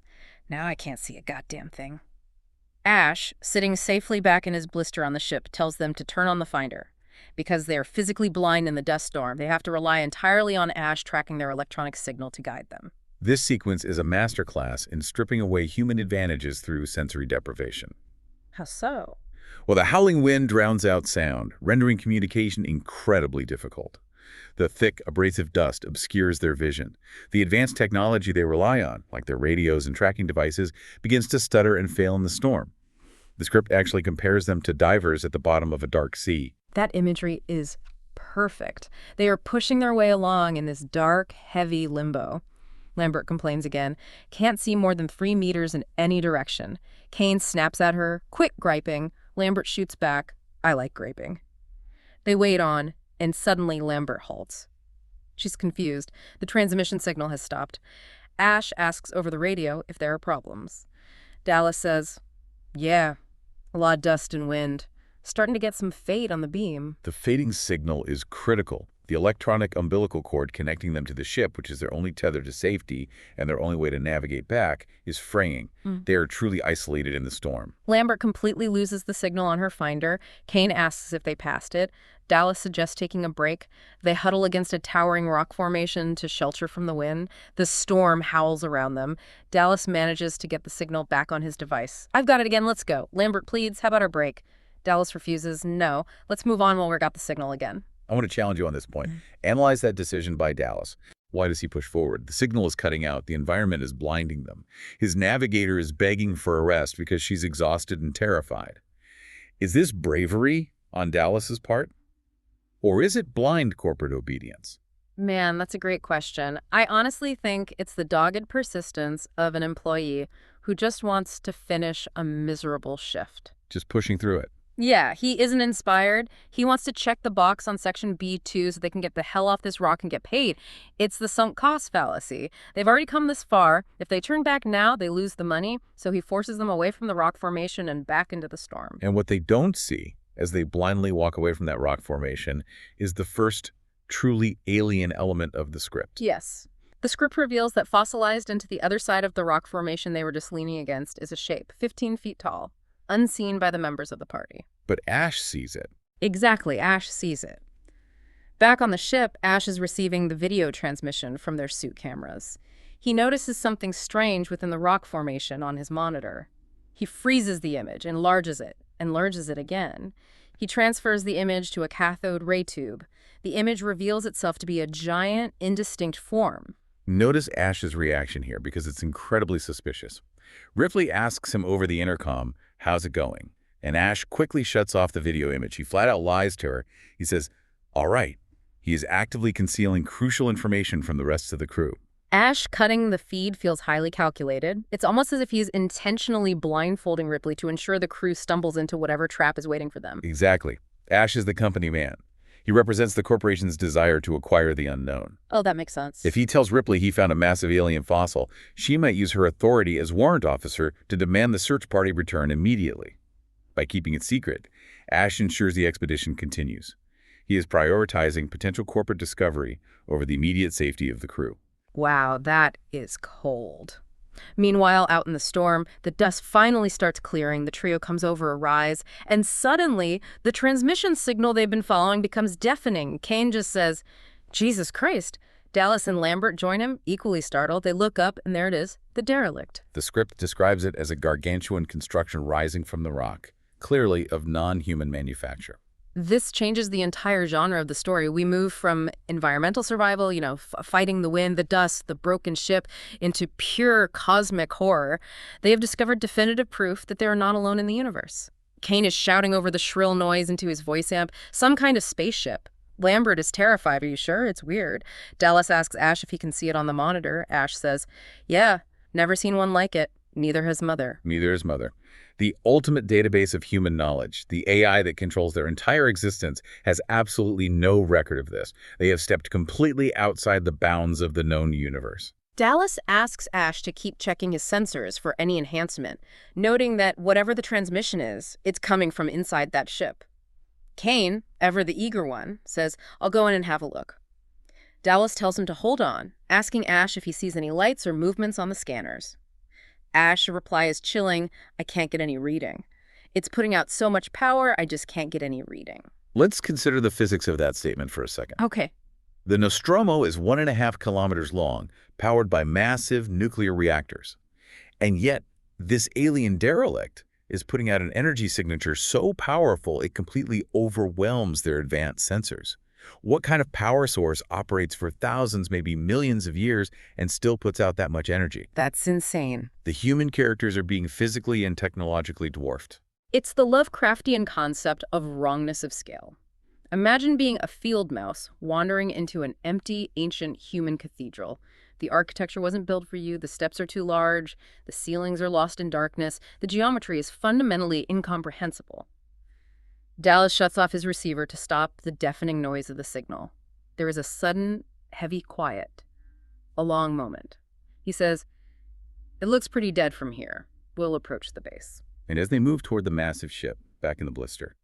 S1: Now I can't see a goddamn thing. Ash, sitting safely back in his blister on the ship, tells them to turn on the finder. Because they are physically blind in the dust storm, they have to rely entirely on Ash tracking their electronic signal to guide them.
S2: This sequence is a masterclass in stripping away human advantages through sensory deprivation.
S1: How so?
S2: Well, the howling wind drowns out sound, rendering communication incredibly difficult. The thick, abrasive dust obscures their vision. The advanced technology they rely on, like their radios and tracking devices, begins to stutter and fail in the storm. The script actually compares them to divers at the bottom of a dark sea.
S1: That imagery is perfect. They are pushing their way along in this dark, heavy limbo. Lambert complains again. Can't see more than 3 meters in any direction. Kane snaps at her, quit griping. Lambert shoots back. I like griping. They wait on, and suddenly Lambert halts. She's confused. The transmission signal has stopped. Ash asks over the radio if there are problems. Dallas says, yeah, a lot of dust and wind. Starting to get some fade on the beam.
S2: The fading signal is critical. The electronic umbilical cord connecting them to the ship, which is their only tether to safety and their only way to navigate back, is fraying. They are truly isolated in the storm.
S1: Lambert completely loses the signal on her finder. Kane asks if they passed it. Dallas suggests taking a break. They huddle against a towering rock formation to shelter from the wind. The storm howls around them. Dallas manages to get the signal back on his device. "I've got it again, let's go." Lambert pleads, "How about our break?" Dallas refuses. "No, let's move on while we've got the signal again."
S2: I want to challenge you on this point. Analyze that decision by Dallas. Why does he push forward? The signal is cutting out. The environment is blinding them. His navigator is begging for a rest because she's exhausted and terrified. Is this bravery on Dallas's part? Or is it blind corporate obedience?
S1: Man, that's a great question. I honestly think it's the dogged persistence of an employee who just wants to finish a miserable shift.
S2: Just pushing through it.
S1: Yeah, he isn't inspired. He wants to check the box on Section B2 so they can get the hell off this rock and get paid. It's the sunk cost fallacy. They've already come this far. If they turn back now, they lose the money. So he forces them away from the rock formation and back into the storm.
S2: And what they don't see, as they blindly walk away from that rock formation, is the first truly alien element of the script.
S1: Yes. The script reveals that fossilized into the other side of the rock formation they were just leaning against is a shape 15 feet tall, unseen by the members of the party.
S2: But Ash sees it.
S1: Exactly, Ash sees it. Back on the ship, Ash is receiving the video transmission from their suit cameras. He notices something strange within the rock formation on his monitor. He freezes the image, enlarges it again. He transfers the image to a cathode ray tube. The image reveals itself to be a giant, indistinct form.
S2: Notice Ash's reaction here because it's incredibly suspicious. Ripley asks him over the intercom, "How's it going?" And Ash quickly shuts off the video image. He flat out lies to her. He says, "All right." He is actively concealing crucial information from the rest of the crew.
S1: Ash cutting the feed feels highly calculated. It's almost as if he's intentionally blindfolding Ripley to ensure the crew stumbles into whatever trap is waiting for them.
S2: Exactly. Ash is the company man. He represents the corporation's desire to acquire the unknown.
S1: Oh, that makes sense.
S2: If he tells Ripley he found a massive alien fossil, she might use her authority as warrant officer to demand the search party return immediately. By keeping it secret, Ash ensures the expedition continues. He is prioritizing potential corporate discovery over the immediate safety of the crew.
S1: Wow, that is cold. Meanwhile, out in the storm, the dust finally starts clearing, the trio comes over a rise, and suddenly, the transmission signal they've been following becomes deafening. Kane just says, "Jesus Christ." Dallas and Lambert join him, equally startled. They look up, and there it is, the derelict.
S2: The script describes it as a gargantuan construction rising from the rock, clearly of non-human manufacture.
S1: This changes the entire genre of the story. We move from environmental survival, fighting the wind, the dust, the broken ship, into pure cosmic horror. They have discovered definitive proof that they are not alone in the universe. Kane is shouting over the shrill noise into his voice amp, some kind of spaceship. Lambert is terrified. "Are you sure? It's weird." Dallas asks Ash if he can see it on the monitor. Ash says, "Yeah, never seen one like it. Neither has Mother."
S2: Neither is Mother. The ultimate database of human knowledge, the AI that controls their entire existence, has absolutely no record of this. They have stepped completely outside the bounds of the known universe.
S1: Dallas asks Ash to keep checking his sensors for any enhancement, noting that whatever the transmission is, it's coming from inside that ship. Kane, ever the eager one, says, "I'll go in and have a look." Dallas tells him to hold on, asking Ash if he sees any lights or movements on the scanners. Ash's reply is chilling, "I can't get any reading. It's putting out so much power, I just can't get any reading."
S2: Let's consider the physics of that statement for a second.
S1: Okay.
S2: The Nostromo is 1.5 kilometers long, powered by massive nuclear reactors. And yet, this alien derelict is putting out an energy signature so powerful it completely overwhelms their advanced sensors. What kind of power source operates for thousands, maybe millions of years and still puts out that much energy?
S1: That's insane.
S2: The human characters are being physically and technologically dwarfed.
S1: It's the Lovecraftian concept of wrongness of scale. Imagine being a field mouse wandering into an empty, ancient human cathedral. The architecture wasn't built for you, the steps are too large, the ceilings are lost in darkness, the geometry is fundamentally incomprehensible. Dallas shuts off his receiver to stop the deafening noise of the signal. There is a sudden, heavy quiet. A long moment. He says, "It looks pretty dead from here. We'll approach the base."
S2: And as they move toward the massive ship, back in the blister,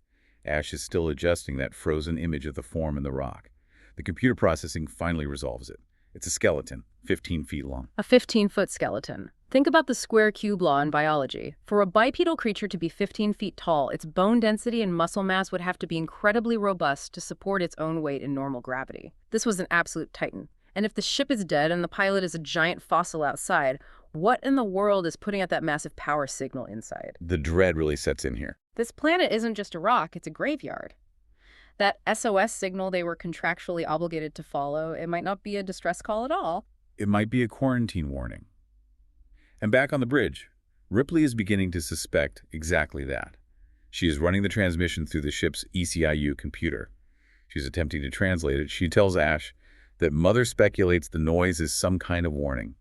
S2: Ash is still adjusting that frozen image of the form in the rock. The computer processing finally resolves it. It's a skeleton, 15 feet long.
S1: A 15-foot skeleton. Think about the square cube law in biology. For a bipedal creature to be 15 feet tall, its bone density and muscle mass would have to be incredibly robust to support its own weight in normal gravity. This was an absolute titan. And if the ship is dead and the pilot is a giant fossil outside, what in the world is putting out that massive power signal inside?
S2: The dread really sets in here.
S1: This planet isn't just a rock, it's a graveyard. That SOS signal they were contractually obligated to follow, it might not be a distress call at all.
S2: It might be a quarantine warning. And back on the bridge, Ripley is beginning to suspect exactly that. She is running the transmission through the ship's ECIU computer. She's attempting to translate it. She tells Ash that Mother speculates the noise is some kind of warning.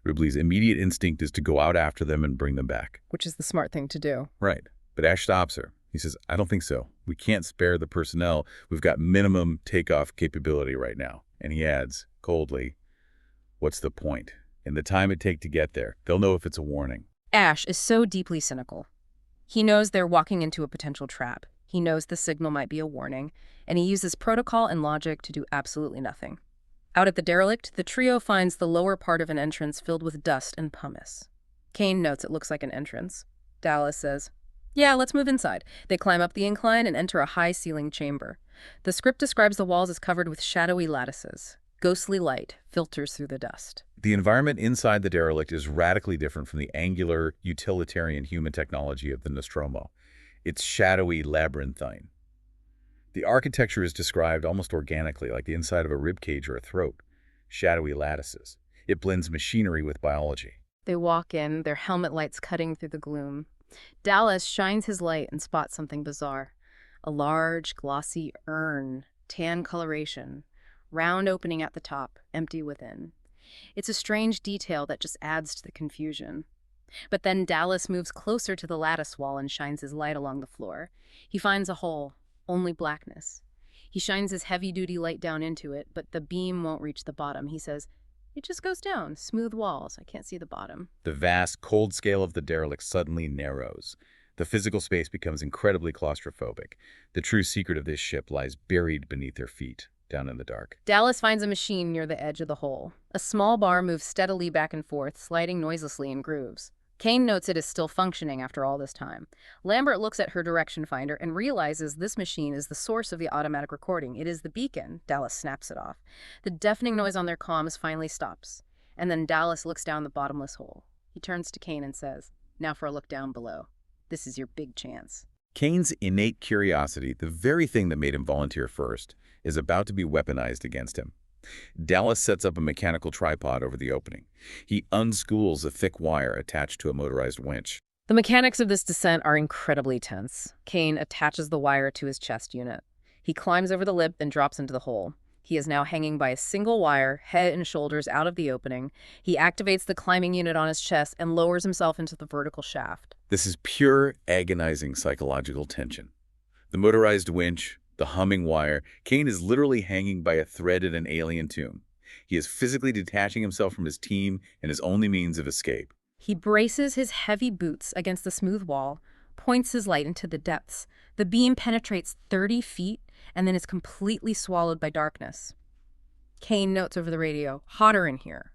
S2: Ripley's immediate instinct is to go out after them and bring them back.
S1: Which is the smart thing to do.
S2: Right. But Ash stops her. He says, I don't think so. We can't spare the personnel. We've got minimum takeoff capability right now. And he adds, coldly, what's the point? In the time it takes to get there, they'll know if it's a warning.
S1: Ash is so deeply cynical. He knows they're walking into a potential trap. He knows the signal might be a warning, and he uses protocol and logic to do absolutely nothing. Out at the derelict, the trio finds the lower part of an entrance filled with dust and pumice. Kane notes it looks like an entrance. Dallas says, yeah, let's move inside. They climb up the incline and enter a high-ceilinged chamber. The script describes the walls as covered with shadowy lattices. Ghostly light filters through the dust.
S2: The environment inside the derelict is radically different from the angular, utilitarian human technology of the Nostromo. It's shadowy, labyrinthine. The architecture is described almost organically, like the inside of a ribcage or a throat. Shadowy lattices. It blends machinery with biology.
S1: They walk in, their helmet lights cutting through the gloom. Dallas shines his light and spots something bizarre. A large, glossy urn, tan coloration, round opening at the top, empty within. It's a strange detail that just adds to the confusion. But then Dallas moves closer to the lattice wall and shines his light along the floor. He finds a hole, only blackness. He shines his heavy-duty light down into it, but the beam won't reach the bottom. He says, it just goes down, smooth walls. I can't see the bottom.
S2: The vast, cold scale of the derelict suddenly narrows. The physical space becomes incredibly claustrophobic. The true secret of this ship lies buried beneath their feet, down in the dark.
S1: Dallas finds a machine near the edge of the hole. A small bar moves steadily back and forth, sliding noiselessly in grooves. Kane notes it is still functioning after all this time. Lambert looks at her direction finder and realizes this machine is the source of the automatic recording. It is the beacon. Dallas snaps it off. The deafening noise on their comms finally stops. And then Dallas looks down the bottomless hole. He turns to Kane and says, now for a look down below. This is your big chance.
S2: Kane's innate curiosity, the very thing that made him volunteer first, is about to be weaponized against him. Dallas sets up a mechanical tripod over the opening. He unspools a thick wire attached to a motorized winch.
S1: The mechanics of this descent are incredibly tense. Kane attaches the wire to his chest unit. He climbs over the lip and drops into the hole. He is now hanging by a single wire, head and shoulders out of the opening. He activates the climbing unit on his chest and lowers himself into the vertical shaft.
S2: This is pure, agonizing psychological tension. The motorized winch, the humming wire, Kane is literally hanging by a thread in an alien tomb. He is physically detaching himself from his team and his only means of escape.
S1: He braces his heavy boots against the smooth wall, points his light into the depths. The beam penetrates 30 feet and then is completely swallowed by darkness. Kane notes over the radio, hotter in here.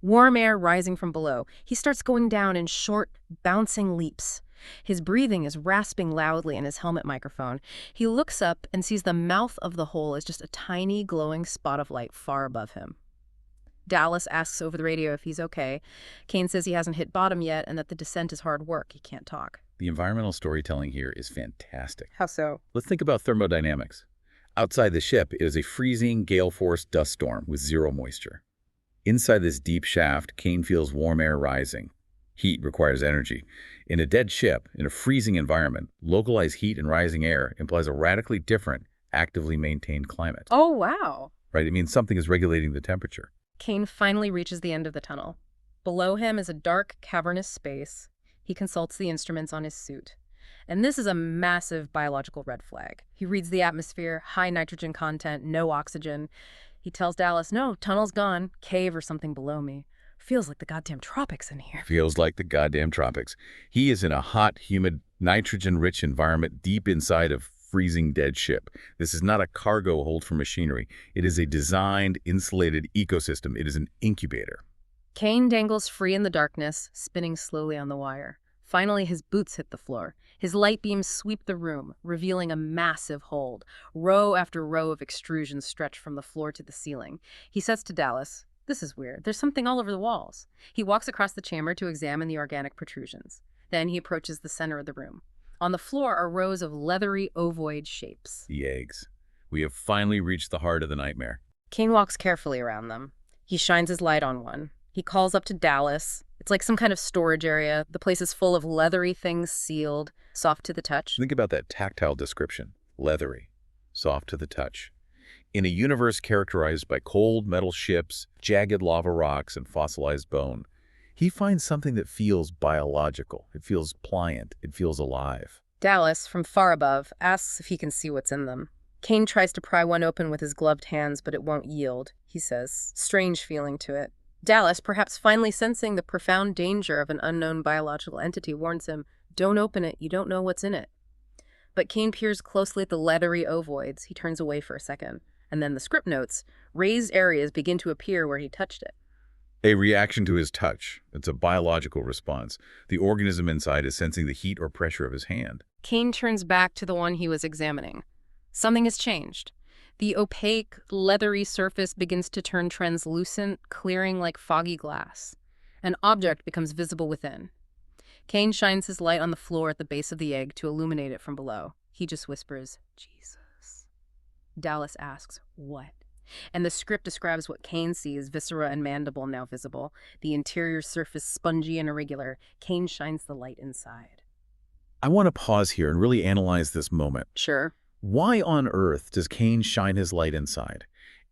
S1: Warm air rising from below. He starts going down in short, bouncing leaps. His breathing is rasping loudly in his helmet microphone. He looks up and sees the mouth of the hole as just a tiny, glowing spot of light far above him. Dallas asks over the radio if he's okay. Kane says he hasn't hit bottom yet and that the descent is hard work. He can't talk.
S2: The environmental storytelling here is fantastic.
S1: How so?
S2: Let's think about thermodynamics. Outside the ship, it is a freezing, gale-force dust storm with zero moisture. Inside this deep shaft, Kane feels warm air rising. Heat requires energy. In a dead ship, in a freezing environment, localized heat and rising air implies a radically different, actively maintained climate.
S1: Oh, wow.
S2: Right? It means something is regulating the temperature.
S1: Kane finally reaches the end of the tunnel. Below him is a dark, cavernous space. He consults the instruments on his suit. And this is a massive biological red flag. He reads the atmosphere, high nitrogen content, no oxygen. He tells Dallas, no, tunnel's gone, cave or something below me. Feels like the goddamn tropics in here.
S2: Feels like the goddamn tropics. He is in a hot, humid, nitrogen-rich environment deep inside of freezing dead ship. This is not a cargo hold for machinery. It is a designed, insulated ecosystem. It is an incubator.
S1: Kane dangles free in the darkness, spinning slowly on the wire. Finally, his boots hit the floor. His light beams sweep the room, revealing a massive hold. Row after row of extrusions stretch from the floor to the ceiling. He says to Dallas, "This is weird. There's something all over the walls." He walks across the chamber to examine the organic protrusions. Then he approaches the center of the room. On the floor are rows of leathery ovoid shapes.
S2: The eggs. We have finally reached the heart of the nightmare.
S1: Kane walks carefully around them. He shines his light on one. He calls up to Dallas. It's like some kind of storage area. The place is full of leathery things, sealed, soft to the touch.
S2: Think about that tactile description. Leathery, soft to the touch. In a universe characterized by cold metal ships, jagged lava rocks, and fossilized bone, he finds something that feels biological. It feels pliant. It feels alive.
S1: Dallas, from far above, asks if he can see what's in them. Kane tries to pry one open with his gloved hands, but it won't yield, he says, strange feeling to it. Dallas, perhaps finally sensing the profound danger of an unknown biological entity, warns him, "Don't open it, you don't know what's in it." But Kane peers closely at the leathery ovoids. He turns away for a second. And then the script notes, raised areas begin to appear where he touched it.
S2: A reaction to his touch. It's a biological response. The organism inside is sensing the heat or pressure of his hand.
S1: Kane turns back to the one he was examining. Something has changed. The opaque, leathery surface begins to turn translucent, clearing like foggy glass. An object becomes visible within. Kane shines his light on the floor at the base of the egg to illuminate it from below. He just whispers, "Jesus." Dallas asks, "What?" And the script describes what Kane sees, viscera and mandible now visible, the interior surface spongy and irregular. Kane shines the light inside.
S2: I want to pause here and really analyze this moment.
S1: Sure.
S2: Why on earth does Kane shine his light inside?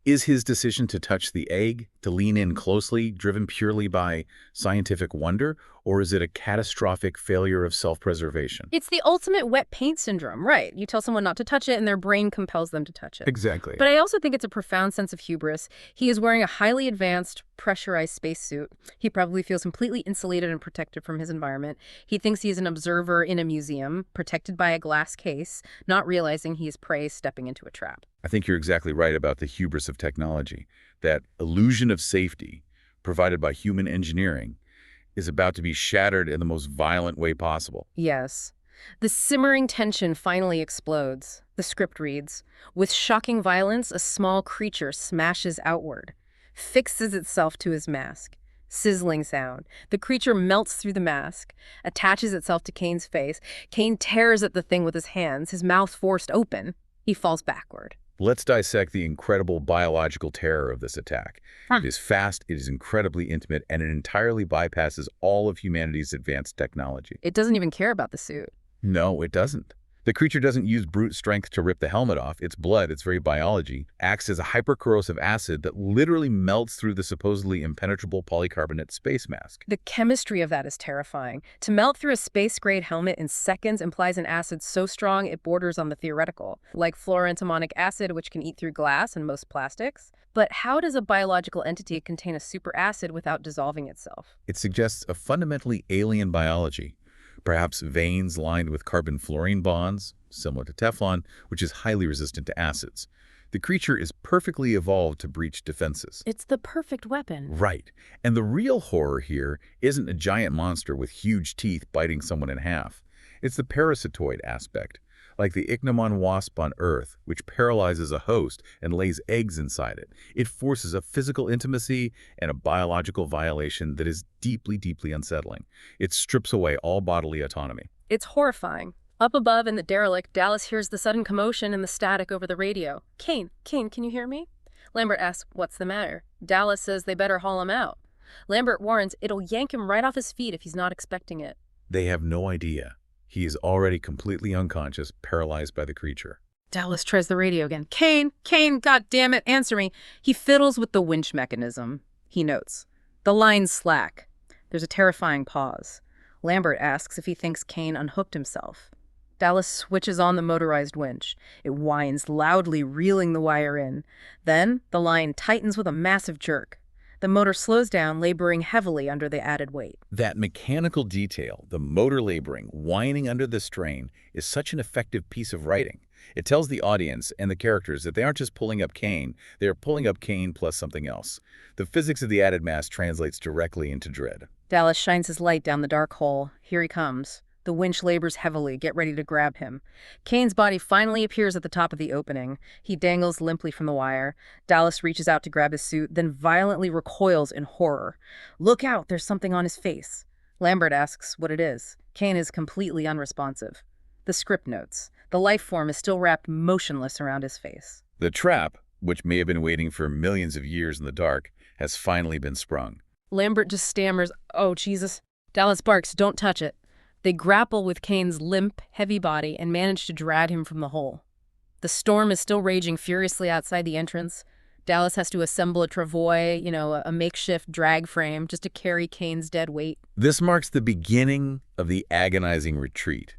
S2: Is his decision to touch the egg, to lean in closely, driven purely by scientific wonder, or is it a catastrophic failure of self-preservation?
S1: It's the ultimate wet paint syndrome, right? You tell someone not to touch it and their brain compels them to touch it.
S2: Exactly.
S1: But I also think it's a profound sense of hubris. He is wearing a highly advanced, pressurized spacesuit. He probably feels completely insulated and protected from his environment. He thinks he is an observer in a museum, protected by a glass case, not realizing he is prey stepping into a trap.
S2: I think you're exactly right about the hubris of technology. That illusion of safety provided by human engineering is about to be shattered in the most violent way possible.
S1: Yes. The simmering tension finally explodes. The script reads, "With shocking violence, a small creature smashes outward, fixes itself to his mask. Sizzling sound. The creature melts through the mask, attaches itself to Kane's face. Kane tears at the thing with his hands, his mouth forced open. He falls backward."
S2: Let's dissect the incredible biological terror of this attack. It is fast, it is incredibly intimate, and it entirely bypasses all of humanity's advanced technology.
S1: It doesn't even care about the suit.
S2: No, it doesn't. The creature doesn't use brute strength to rip the helmet off. Its blood, its very biology, acts as a hypercorrosive acid that literally melts through the supposedly impenetrable polycarbonate space mask.
S1: The chemistry of that is terrifying. To melt through a space-grade helmet in seconds implies an acid so strong it borders on the theoretical, like fluorantimonic acid, which can eat through glass and most plastics. But how does a biological entity contain a superacid without dissolving itself?
S2: It suggests a fundamentally alien biology. Perhaps veins lined with carbon-fluorine bonds, similar to Teflon, which is highly resistant to acids. The creature is perfectly evolved to breach defenses.
S1: It's the perfect weapon.
S2: Right. And the real horror here isn't a giant monster with huge teeth biting someone in half. It's the parasitoid aspect, like the ichneumon wasp on Earth, which paralyzes a host and lays eggs inside it. It forces a physical intimacy and a biological violation that is deeply, deeply unsettling. It strips away all bodily autonomy.
S1: It's horrifying. Up above in the derelict, Dallas hears the sudden commotion and the static over the radio. Kane, can you hear me?" Lambert asks, "What's the matter?" Dallas says they better haul him out. Lambert warns it'll yank him right off his feet if he's not expecting it.
S2: They have no idea. He is already completely unconscious, paralyzed by the creature.
S1: Dallas tries the radio again. Kane, God damn it, answer me." He fiddles with the winch mechanism. He notes. The line's slack. There's a terrifying pause. Lambert asks if he thinks Kane unhooked himself. Dallas switches on the motorized winch. It whines loudly, reeling the wire in. Then the line tightens with a massive jerk. The motor slows down, laboring heavily under the added weight.
S2: That mechanical detail, the motor laboring, whining under the strain, is such an effective piece of writing. It tells the audience and the characters that they aren't just pulling up Kane, they are pulling up Kane plus something else. The physics of the added mass translates directly into dread.
S1: Dallas shines his light down the dark hole. Here he comes. The winch labors heavily. Get ready to grab him. Kane's body finally appears at the top of the opening. He dangles limply from the wire. Dallas reaches out to grab his suit, then violently recoils in horror. Look out, there's something on his face. Lambert asks what it is. Kane is completely unresponsive. The script notes. The life form is still wrapped motionless around his face.
S2: The trap, which may have been waiting for millions of years in the dark, has finally been sprung.
S1: Lambert just stammers, "Oh, Jesus." Dallas barks, "Don't touch it." They grapple with Kane's limp, heavy body and manage to drag him from the hole. The storm is still raging furiously outside the entrance. Dallas has to assemble a travois, a makeshift drag frame just to carry Kane's dead weight.
S2: This marks the beginning of the agonizing retreat.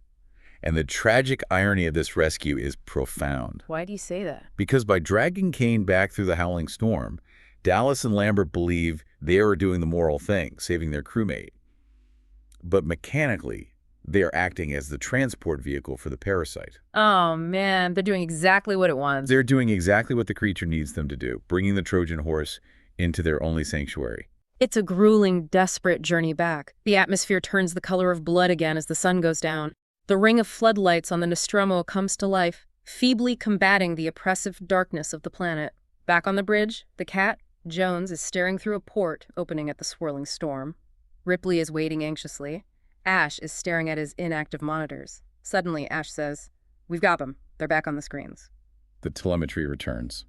S2: And the tragic irony of this rescue is profound.
S1: Why do you say that?
S2: Because by dragging Kane back through the howling storm, Dallas and Lambert believe they are doing the moral thing, saving their crewmate. But mechanically, they are acting as the transport vehicle for the parasite.
S1: Oh, man, they're doing exactly what it wants.
S2: They're doing exactly what the creature needs them to do, bringing the Trojan horse into their only sanctuary.
S1: It's a grueling, desperate journey back. The atmosphere turns the color of blood again as the sun goes down. The ring of floodlights on the Nostromo comes to life, feebly combating the oppressive darkness of the planet. Back on the bridge, the cat, Jones, is staring through a port opening at the swirling storm. Ripley is waiting anxiously. Ash is staring at his inactive monitors. Suddenly, Ash says, "We've got them. They're back on the screens."
S2: The telemetry returns.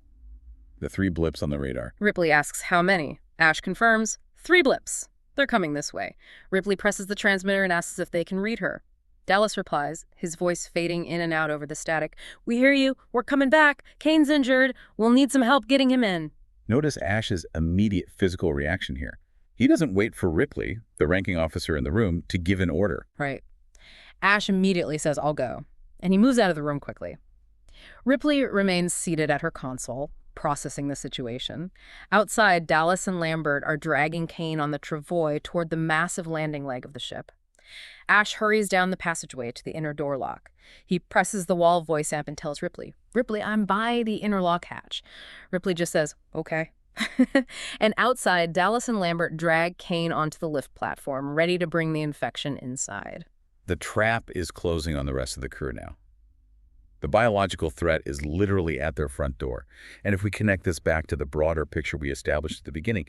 S2: The 3 blips on the radar.
S1: Ripley asks how many. Ash confirms, 3 blips. They're coming this way. Ripley presses the transmitter and asks if they can read her. Dallas replies, his voice fading in and out over the static. "We hear you. We're coming back. Kane's injured. We'll need some help getting him in."
S2: Notice Ash's immediate physical reaction here. He doesn't wait for Ripley, the ranking officer in the room, to give an order.
S1: Right. Ash immediately says, "I'll go," and he moves out of the room quickly. Ripley remains seated at her console, processing the situation. Outside, Dallas and Lambert are dragging Kane on the travois toward the massive landing leg of the ship. Ash hurries down the passageway to the inner door lock. He presses the wall voice amp and tells Ripley, "Ripley, I'm by the inner lock hatch." Ripley just says, "Okay." And outside, Dallas and Lambert drag Kane onto the lift platform, ready to bring the infection inside.
S2: The trap is closing on the rest of the crew now. The biological threat is literally at their front door. And if we connect this back to the broader picture we established at the beginning,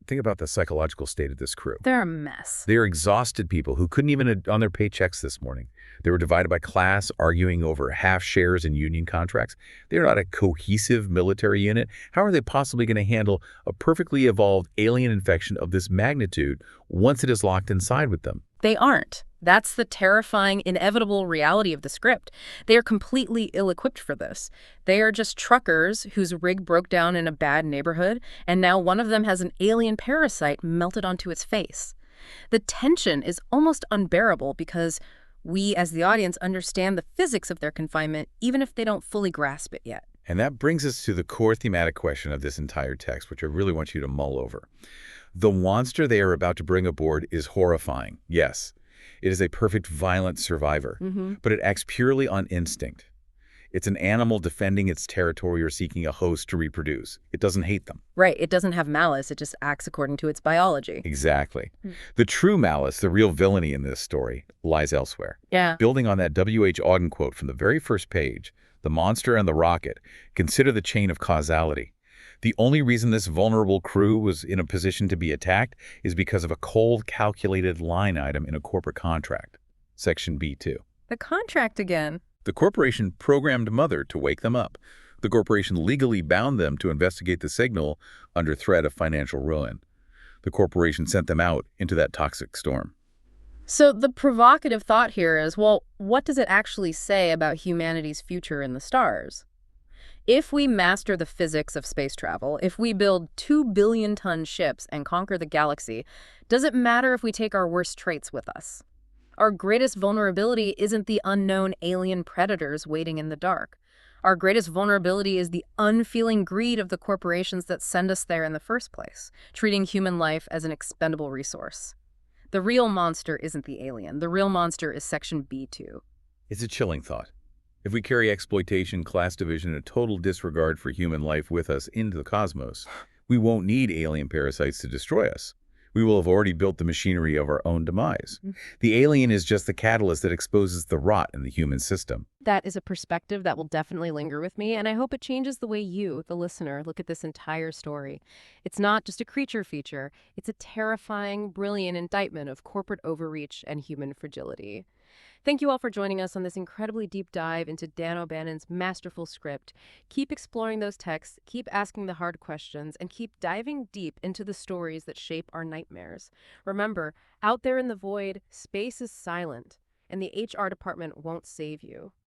S2: think about the psychological state of this crew.
S1: They're a mess.
S2: They are exhausted people who couldn't even on their paychecks this morning. They were divided by class, arguing over half shares in union contracts. They're not a cohesive military unit. How are they possibly going to handle a perfectly evolved alien infection of this magnitude once it is locked inside with them?
S1: They aren't. That's the terrifying, inevitable reality of the script. They are completely ill-equipped for this. They are just truckers whose rig broke down in a bad neighborhood, and now one of them has an alien parasite melted onto its face. The tension is almost unbearable because we, as the audience, understand the physics of their confinement, even if they don't fully grasp it yet.
S2: And that brings us to the core thematic question of this entire text, which I really want you to mull over. The monster they are about to bring aboard is horrifying, yes. It is a perfect violent survivor, but it acts purely on instinct. It's an animal defending its territory or seeking a host to reproduce. It doesn't hate them.
S1: Right. It doesn't have malice. It just acts according to its biology.
S2: Exactly. The true malice, the real villainy in this story, lies elsewhere.
S1: Yeah.
S2: Building on that W.H. Auden quote from the very first page, the monster and the rocket, consider the chain of causality. The only reason this vulnerable crew was in a position to be attacked is because of a cold, calculated line item in a corporate contract. Section B2.
S1: The contract again.
S2: The corporation programmed Mother to wake them up. The corporation legally bound them to investigate the signal under threat of financial ruin. The corporation sent them out into that toxic storm.
S1: So the provocative thought here is, well, what does it actually say about humanity's future in the stars? If we master the physics of space travel, if we build 2-billion-ton ships and conquer the galaxy, does it matter if we take our worst traits with us? Our greatest vulnerability isn't the unknown alien predators waiting in the dark. Our greatest vulnerability is the unfeeling greed of the corporations that send us there in the first place, treating human life as an expendable resource. The real monster isn't the alien. The real monster is Section B2.
S2: It's a chilling thought. If we carry exploitation, class division, and a total disregard for human life with us into the cosmos, we won't need alien parasites to destroy us. We will have already built the machinery of our own demise. The alien is just the catalyst that exposes the rot in the human system.
S1: That is a perspective that will definitely linger with me, and I hope it changes the way you, the listener, look at this entire story. It's not just a creature feature. It's a terrifying, brilliant indictment of corporate overreach and human fragility. Thank you all for joining us on this incredibly deep dive into Dan O'Bannon's masterful script. Keep exploring those texts, keep asking the hard questions, and keep diving deep into the stories that shape our nightmares. Remember, out there in the void, space is silent, and the HR department won't save you.